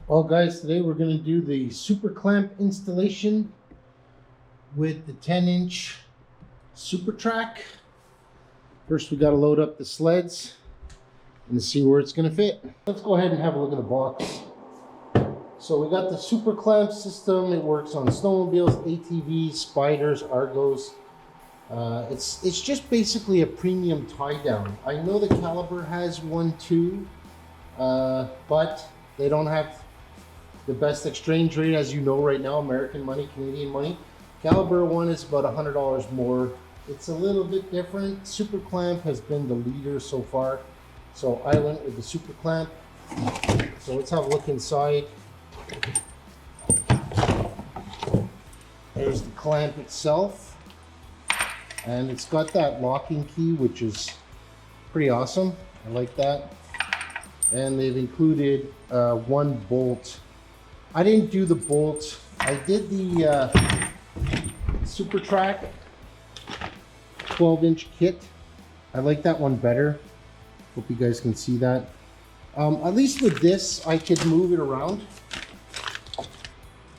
Well guys, today we're going to do the super clamp installation with the 10-inch super track. First we got to load up the sleds and see where it's going to fit. Let's go ahead and have a look at the box. So we got the super clamp system. It works on snowmobiles, ATVs, spiders, Argos. It's just basically a premium tie down. I know the Caliber has one too, but they don't have the best exchange rate, as you know right now, American money, Canadian money. Caliber one is about $100 more. It's a little bit different. Super clamp has been the leader so far, so I went with the super clamp. So let's have a look inside. There's the clamp itself, and it's got that locking key, which is pretty awesome. I like that. And they've included one bolt. I didn't do the bolt. I did the super track 12-inch kit. I like that one better. Hope you guys can see that. At least with this, I could move it around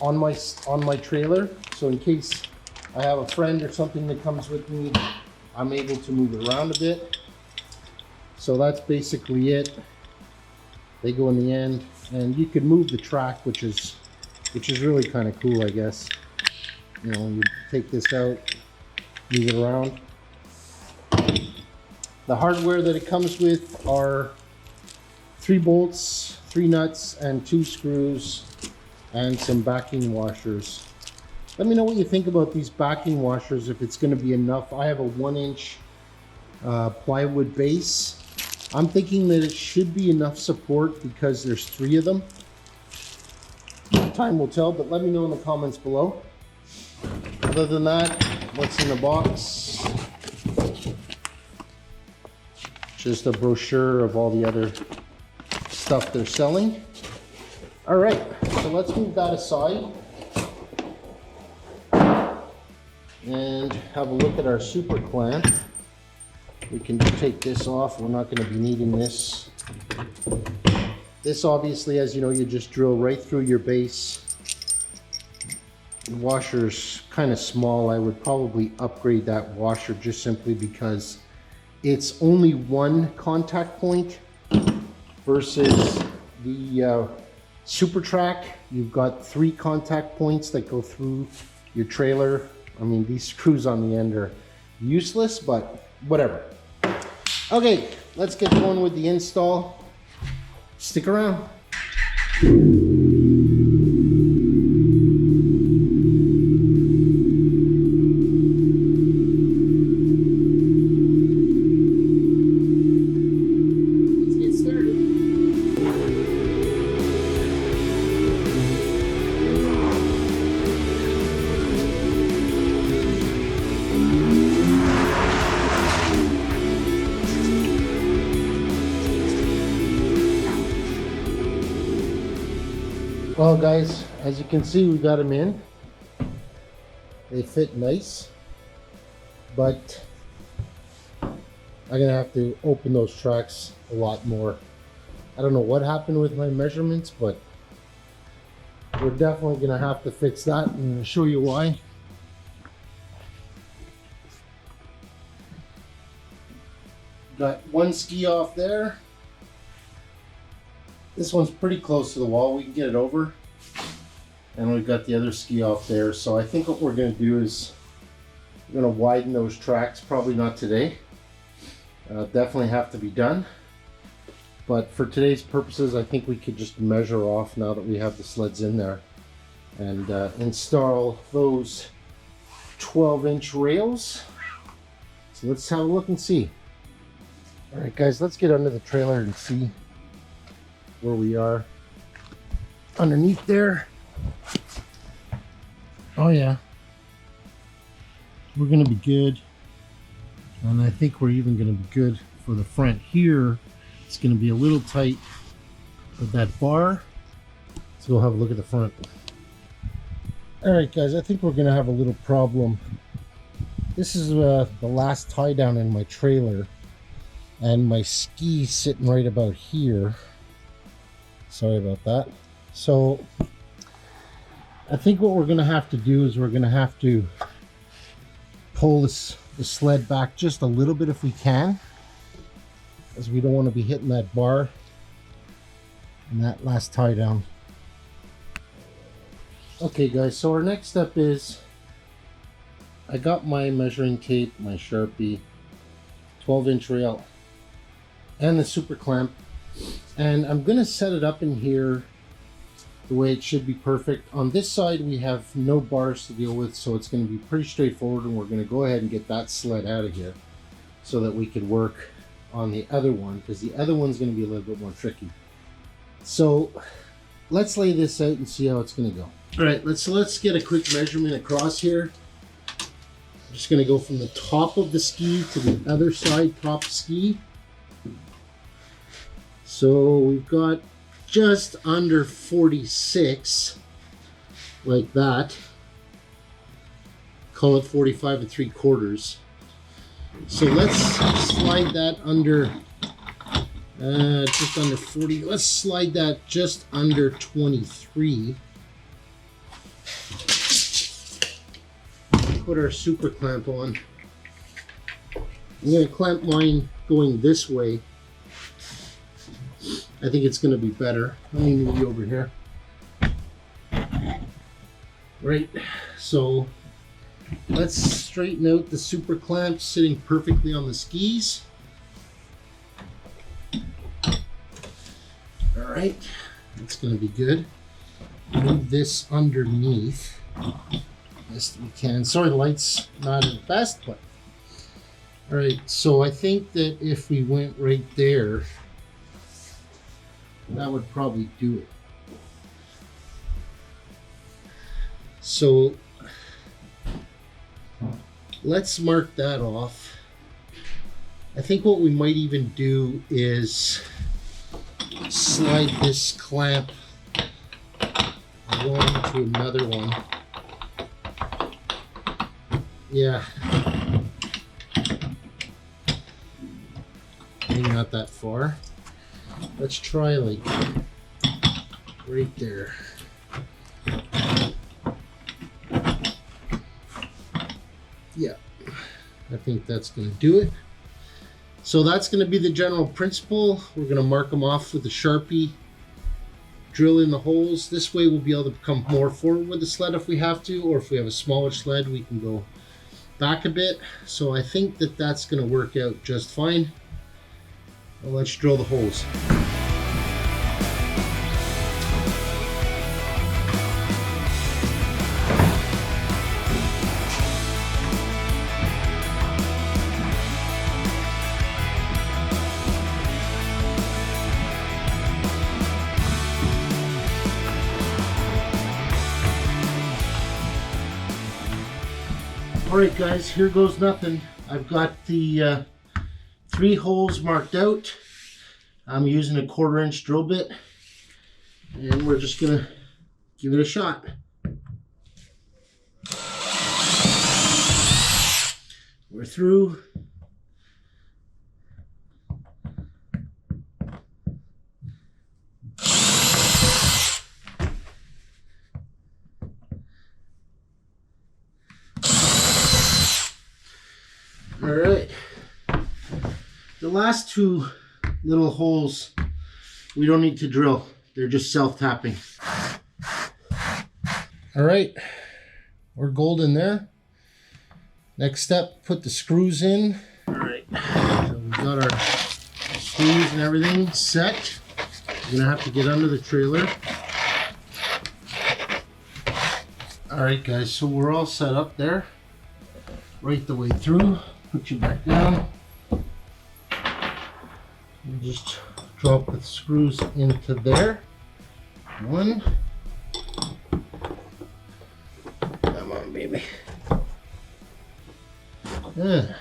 on my trailer. So in case I have a friend or something that comes with me, I'm able to move it around a bit. So that's basically it. They go in the end, and you can move the track, which is really kind of cool, I guess. You know, you take this out, move it around. The hardware that it comes with are 3 bolts, 3 nuts, and 2 screws, and some backing washers. Let me know what you think about these backing washers, if it's going to be enough. I have a 1-inch plywood base. I'm thinking that it should be enough support because there's 3 of them. Time will tell, but let me know in the comments below. Other than that, what's in the box? Just a brochure of all the other stuff they're selling. All right, so let's move that aside and have a look at our super clamp. We can take this off. We're not going to be needing this. This obviously, as you know, you just drill right through your base. The washer's kind of small. I would probably upgrade that washer just simply because it's only 1 contact point versus the super track. You've got 3 contact points that go through your trailer. I mean, these screws on the end are useless, but whatever. Okay, let's get going with the install. Stick around. Let's get started. Well guys, as you can see, we got them in. They fit nice, but I'm gonna have to open those tracks a lot more. I don't know what happened with my measurements, but we're definitely gonna have to fix that, and I'm gonna show you why. Got 1 ski off there. This one's pretty close to the wall. We can get it over. And we've got the other ski off there. So I think what we're going to do is we're going to widen those tracks. Probably not today. Definitely have to be done. But for today's purposes, I think we could just measure off now that we have the sleds in there. And install those 12-inch rails. So let's have a look and see. Alright guys, let's get under the trailer and see where we are. Underneath there. Oh yeah, we're gonna be good, and I think we're even gonna be good for the front here. It's gonna be a little tight with that bar, so we'll have a look at the front. All right guys, I think we're gonna have a little problem. This is the last tie down in my trailer, and my ski sitting right about here. Sorry about that. So I think what we're gonna have to do is we're gonna have to pull the sled back just a little bit if we can, as we don't want to be hitting that bar and that last tie down. Okay guys, so our next step is I got my measuring tape, my Sharpie, 12-inch rail, and the super clamp, and I'm gonna set it up in here the way it should be perfect. On this side we have no bars to deal with, so it's going to be pretty straightforward, and we're going to go ahead and get that sled out of here so that we could work on the other one, because the other one's going to be a little bit more tricky. So let's lay this out and see how it's going to go. All right, let's get a quick measurement across here. I'm just going to go from the top of the ski to the other side top ski. So we've got just under 46, like that. Call it 45 3/4. So let's slide that under just under 40. Let's slide that just under 23. Put our super clamp on. I'm going to clamp mine going this way. I think it's going to be better. Let me move you over here. Right, so let's straighten out the super clamp sitting perfectly on the skis. All right, that's going to be good. Move this underneath best we can. Sorry, the light's not at the best, but all right. So I think that if we went right there, that would probably do it. So let's mark that off. I think what we might even do is slide this clamp one to another one. Yeah. Maybe not that far. Let's try like right there. Yeah, I think that's going to do it. So that's going to be the general principle. We're going to mark them off with a Sharpie, drill in the holes. This way we'll be able to come more forward with the sled if we have to, or if we have a smaller sled, we can go back a bit. So I think that that's going to work out just fine. Well, let's drill the holes. All right guys, here goes nothing. I've got the 3 holes marked out. I'm using a 1/4-inch drill bit, and we're just gonna give it a shot. We're through. All right. The last 2 little holes we don't need to drill. They're just self-tapping. All right, we're golden there. Next step, put the screws in. All right, so we got our screws and everything set. We're gonna have to get under the trailer. All right guys, so we're all set up there, right the way through. Put you back down. You just drop the screws into there. 1. Come on, baby. Yeah.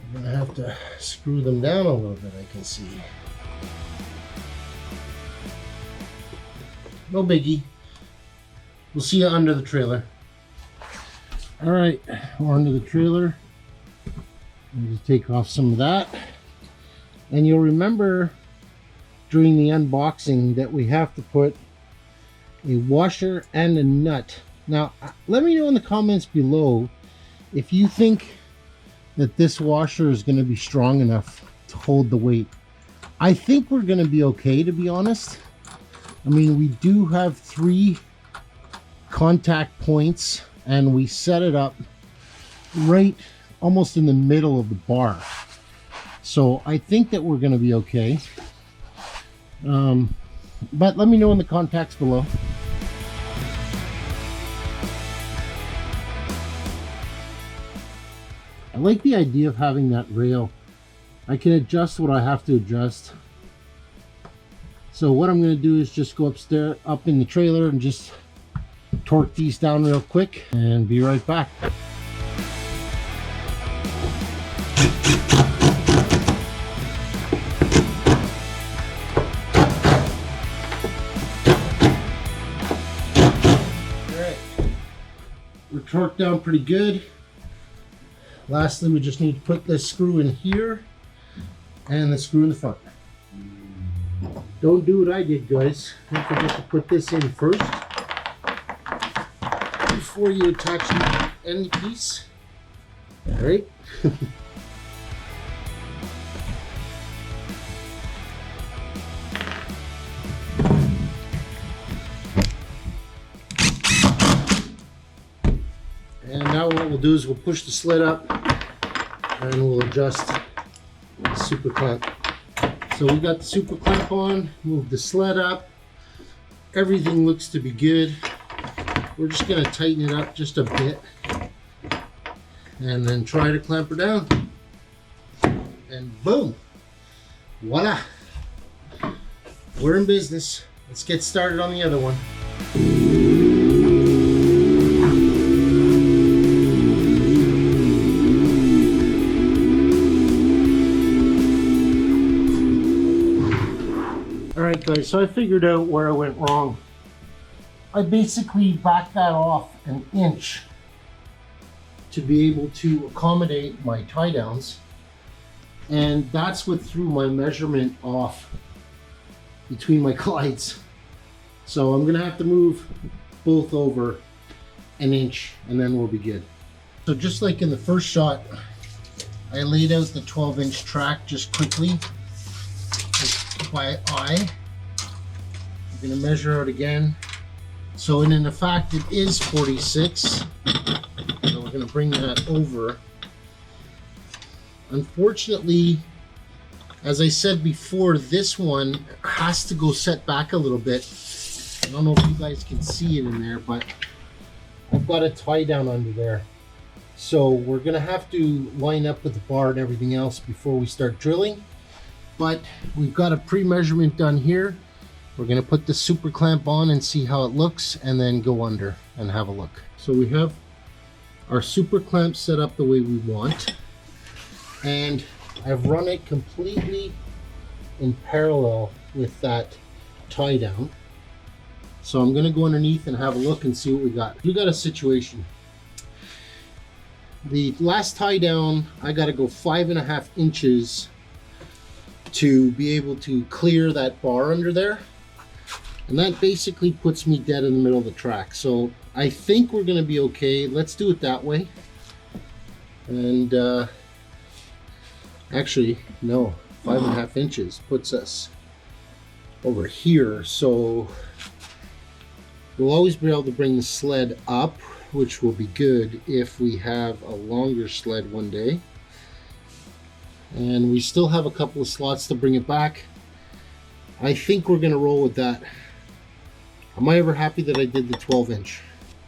I'm gonna have to screw them down a little bit, I can see. No biggie. We'll see you under the trailer. All right, we're under the trailer. Just take off some of that. And you'll remember during the unboxing that we have to put a washer and a nut. Now, let me know in the comments below if you think that this washer is going to be strong enough to hold the weight. I think we're going to be okay, to be honest. I mean, we do have 3 contact points and we set it up right almost in the middle of the bar. So I think that we're going to be okay. But let me know in the contacts below. I like the idea of having that rail. I can adjust what I have to adjust. So what I'm going to do is just go upstairs, up in the trailer, and just torque these down real quick and be right back. Alright, we're torqued down pretty good. Lastly, we just need to put this screw in here and the screw in the front. Don't do what I did, guys. Don't forget to put this in first before you attach the end piece. All right. And now what we'll do is we'll push the sled up and we'll adjust the super clamp. So we got the super clamp on, move the sled up. Everything looks to be good. We're just going to tighten it up just a bit and then try to clamp her down. And boom, voila, we're in business. Let's get started on the other one. Alright guys, so I figured out where I went wrong. I basically backed that off an inch to be able to accommodate my tie downs, and that's what threw my measurement off between my glides. So I'm gonna have to move both over an inch and then we'll be good. So just like in the first shot, I laid out the 12-inch track just quickly by eye. I'm gonna measure out again. So in fact it is 46. So we're gonna bring that over. Unfortunately, as I said before, this one has to go set back a little bit. I don't know if you guys can see it in there, but I've got a tie down under there. So we're gonna have to line up with the bar and everything else before we start drilling. But we've got a pre-measurement done here. We're gonna put the super clamp on and see how it looks and then go under and have a look. So we have our super clamp set up the way we want. And I've run it completely in parallel with that tie down. So I'm gonna go underneath and have a look and see what we got. We got a situation. The last tie down, I gotta go 5.5 inches to be able to clear that bar under there. And that basically puts me dead in the middle of the track. So I think we're gonna be okay. Let's do it that way. And actually, no, 5.5 inches puts us over here. So we'll always be able to bring the sled up, which will be good if we have a longer sled one day. And we still have a couple of slots to bring it back. I think we're gonna roll with that. Am I ever happy that I did the 12-inch?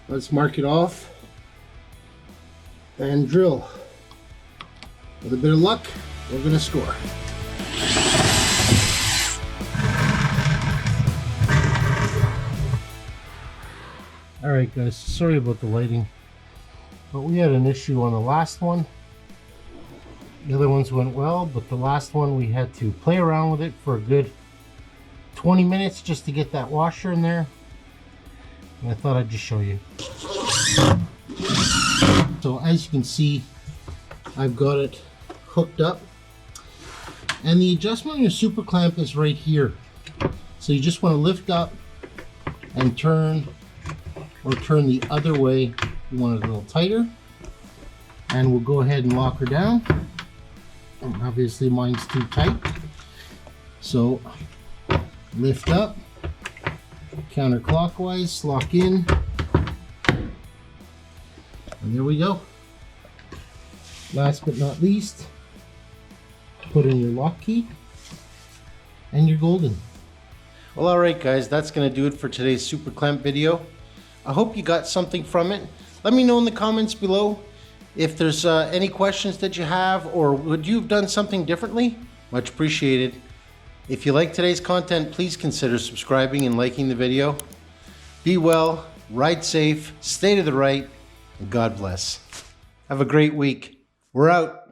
Let's mark it off and drill. With a bit of luck, we're gonna score. Alright guys, sorry about the lighting, but we had an issue on the last one. The other ones went well, but the last one we had to play around with it for a good 20 minutes just to get that washer in there. And I thought I'd just show you. So as you can see, I've got it hooked up. And the adjustment on your super clamp is right here. So you just want to lift up and turn, or turn the other way. You want it a little tighter. And we'll go ahead and lock her down. And obviously mine's too tight. So lift up, counterclockwise, lock in, and there we go. Last but not least, put in your lock key, and you're golden. Well, alright guys, that's going to do it for today's super clamp video. I hope you got something from it. Let me know in the comments below if there's any questions that you have, or would you have done something differently? Much appreciated. If you like today's content, please consider subscribing and liking the video. Be well, ride safe, stay to the right, and God bless. Have a great week. We're out.